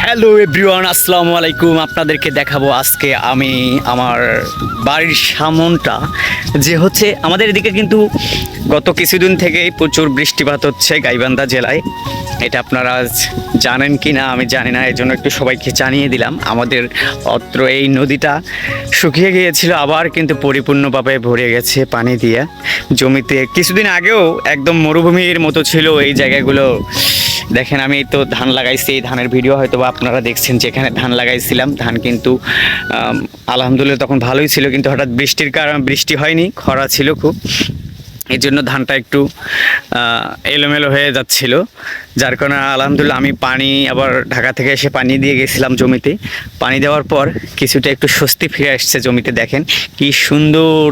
Hello everyone, আসসালামু আলাইকুম। আপনাদেরকে দেখাবো আজকে আমি আমার বাড়ির সামনটা যে হচ্ছে আমাদের এদিকে কিন্তু গত কিছুদিন থেকেই প্রচুর বৃষ্টিপাত হচ্ছে গাইবান্ধা জেলায়। এটা আপনারা জানেন কি না আমি জানি না, এই জন্য একটু সবাইকে জানিয়ে দিলাম। আমাদের অত্র এই নদীটা শুকিয়ে গিয়েছিল, আবার কিন্তু পরিপূর্ণভাবে ভরে গেছে পানি দিয়ে। জমিতে কিছুদিন আগেও একদম মরুভূমির মতো ছিল এই জায়গাগুলো। দেখেন আমি তো ধান লাগাইছি, এই ধানের ভিডিও হয়তো বা আপনারা দেখছেন, যেখানে ধান লাগাইছিলাম ধান কিন্তু আলহামদুলিল্লাহ তখন ভালোই ছিল, কিন্তু হঠাৎ বৃষ্টির কারণে বৃষ্টি হয়নি, খরা ছিল খুব, এই জন্য ধানটা একটু এলোমেলো হয়ে যাচ্ছিল। যার কারণে আলহামদুলিল্লাহ আমি পানি আবার ঢাকা থেকে এসে পানি দিয়ে গেছিলাম জমিতে। পানি দেওয়ার পর কিছুটা একটু স্বস্তি ফিরে আসছে জমিতে। দেখেন কি সুন্দর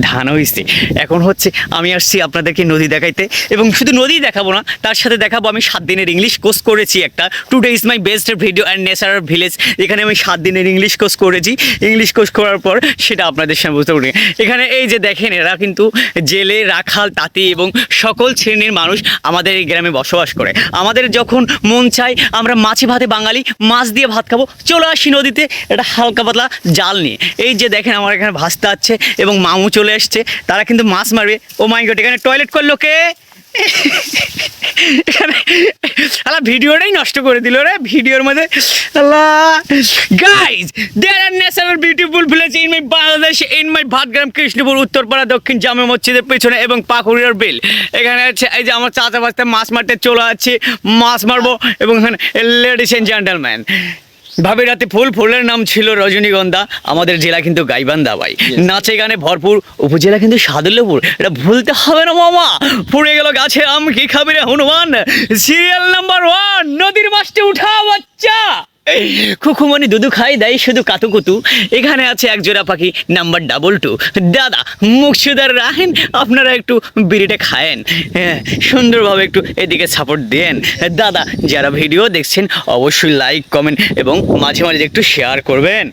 ধান হয়েছে। এখন হচ্ছে আমি আসছি আপনাদেরকে নদী দেখাইতে, এবং শুধু নদী দেখাবো না, তার সাথে দেখাবো আমি 7 দিনের ইংলিশ কোর্স করেছি একটা। Today is my best video and natural village. এখানে আমি 7 দিনের ইংলিশ কোর্স করেছি। ইংলিশ কোর্স করার পর সেটা আপনাদের সামনে বুঝতে পারি। এখানে এই যে দেখেন, এরা কিন্তু জেলে, রাখাল, তাঁতি এবং সকল শ্রেণীর মানুষ আমাদের এই গ্রামে বসবাস করে। আমাদের যখন মন চাই আমরা মাছে ভাতে বাঙালি, মাছ দিয়ে ভাত খাবো, চলে আসি নদীতে একটা হালকা পাতলা জাল নিয়ে। এই যে দেখেন আমার এখানে ভাসতে আছে এবং মামু চলে এসছে, তারা কিন্তু মাছ মারবে। ও মাই গড, এখানে টয়লেট করলো কে? এখানে ভিডিওটাই নষ্ট করে দিল রে, ভিডিওর মধ্যে। Guys, there are natural beautiful village in my Bangladesh, in my Bhatgram, Krishnapur, Uttarpara, দক্ষিণ জামে মসজিদের পেছনে এবং পাকুড়িয়ার বিল। এখানে হচ্ছে এই যে আমার চাচা বাচ্চা মাছ মারতে চলে যাচ্ছে, মাছ মারবো। এবং এখানে লেডিস এন্ড জেন্টলম্যান, ভাবি রাতে ফুলের নাম ছিল রজনীগন্ধা। আমাদের জেলা কিন্তু গাইবান্ধা ভাই, নাচে গানে ভরপুর। উপজেলা কিন্তু সাদুল্যপুর, এটা ভুলতে হবে না মামা। পড়ে গেল গাছে আম, কি খাবি রে হনুমান। সিরিয়াল নাম্বার 1, নদীর মাছটি উঠাও বাচ্চা। খুকুমনি দুধু খাই দেয় শুধু কাতুকুতু। এখানে আছে এক জোড়া পাখি নাম্বার 22। দাদা মুখশুদার রাহেন, আপনারা একটু বিড়িটা খায়েন, হ্যাঁ সুন্দরভাবে একটু এদিকে সাপোর্ট দেন। দাদা যারা ভিডিও দেখছেন অবশ্যই লাইক, কমেন্ট এবং মাঝে মাঝে একটু শেয়ার করবেন।